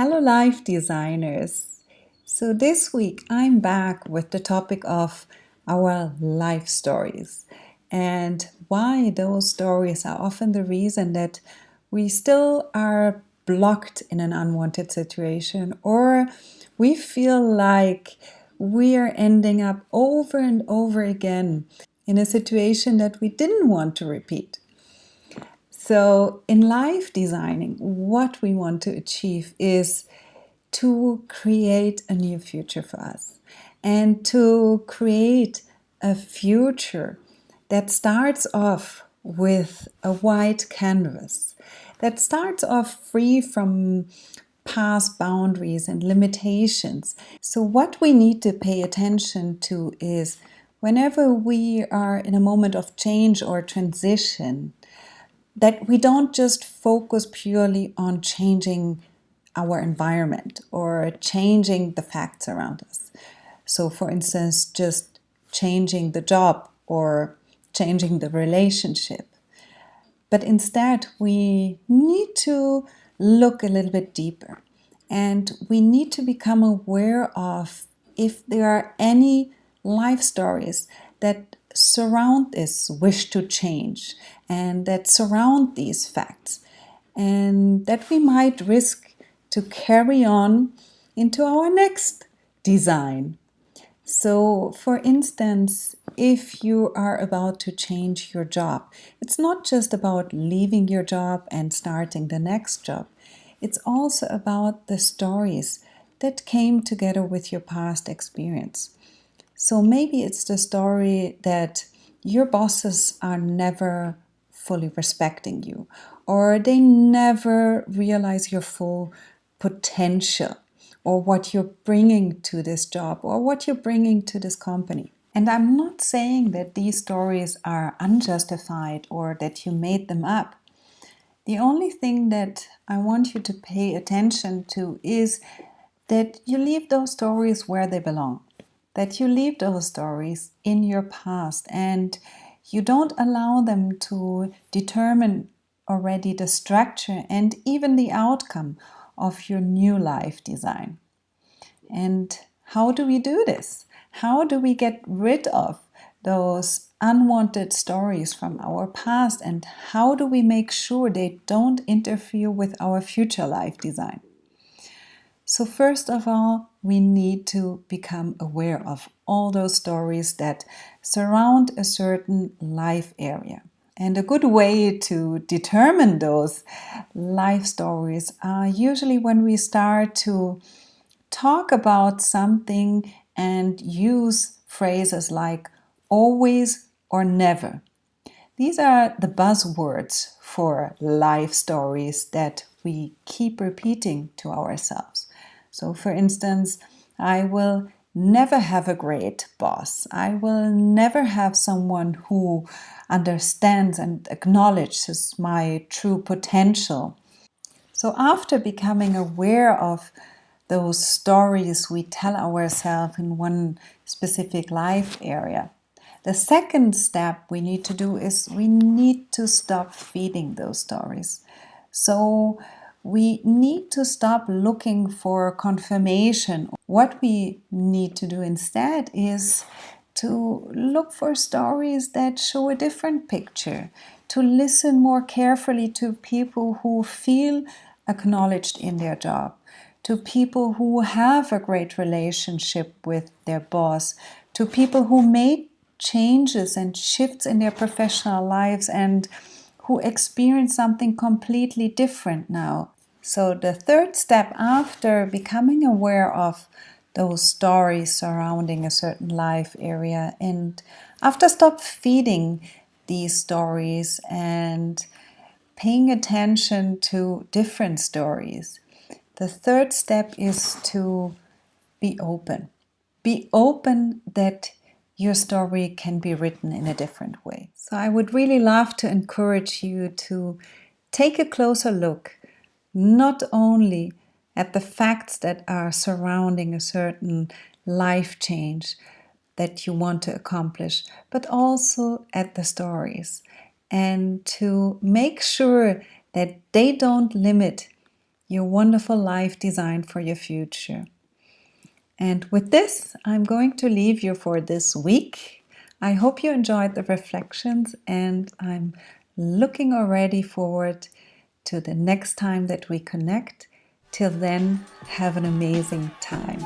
Hello, life designers. So, this week I'm back with the topic of our life stories and why those stories are often the reason that we still are blocked in an unwanted situation, or we feel like we are ending up over and over again in a situation that we didn't want to repeat. So, in life designing, what we want to achieve is to create a new future for us and to create a future that starts off with a white canvas, that starts off free from past boundaries and limitations. So, what we need to pay attention to is whenever we are in a moment of change or transition, that we don't just focus purely on changing our environment or changing the facts around us. So, for instance, just changing the job or changing the relationship. But instead, we need to look a little bit deeper and we need to become aware of if there are any life stories that surround this wish to change and that surround these facts, and that we might risk to carry on into our next design. So, for instance, if you are about to change your job, it's not just about leaving your job and starting the next job. It's also about the stories that came together with your past experience. So maybe it's the story that your bosses are never fully respecting you, or they never realize your full potential, or what you're bringing to this job, or what you're bringing to this company. And I'm not saying that these stories are unjustified or that you made them up. The only thing that I want you to pay attention to is that you leave those stories where they belong, that you leave those stories in your past and you don't allow them to determine already the structure and even the outcome of your new life design. And how do we do this? How do we get rid of those unwanted stories from our past, and how do we make sure they don't interfere with our future life design? So, first of all, we need to become aware of all those stories that surround a certain life area. And a good way to determine those life stories are usually when we start to talk about something and use phrases like always or never. These are the buzzwords for life stories that we keep repeating to ourselves. So, for instance, I will never have a great boss. I will never have someone who understands and acknowledges my true potential. So, after becoming aware of those stories we tell ourselves in one specific life area, the second step we need to do is we need to stop feeding those stories. So we need to stop looking for confirmation. What we need to do instead is to look for stories that show a different picture, to listen more carefully to people who feel acknowledged in their job, to people who have a great relationship with their boss, to people who made changes and shifts in their professional lives and who experience something completely different now. So, the third step after becoming aware of those stories surrounding a certain life area, and after stop feeding these stories and paying attention to different stories, the third step is to be open. Be open that your story can be written in a different way. So I would really love to encourage you to take a closer look, not only at the facts that are surrounding a certain life change that you want to accomplish, but also at the stories, and to make sure that they don't limit your wonderful life designed for your future. And with this, I'm going to leave you for this week. I hope you enjoyed the reflections, and I'm looking already forward to the next time that we connect. Till then, have an amazing time.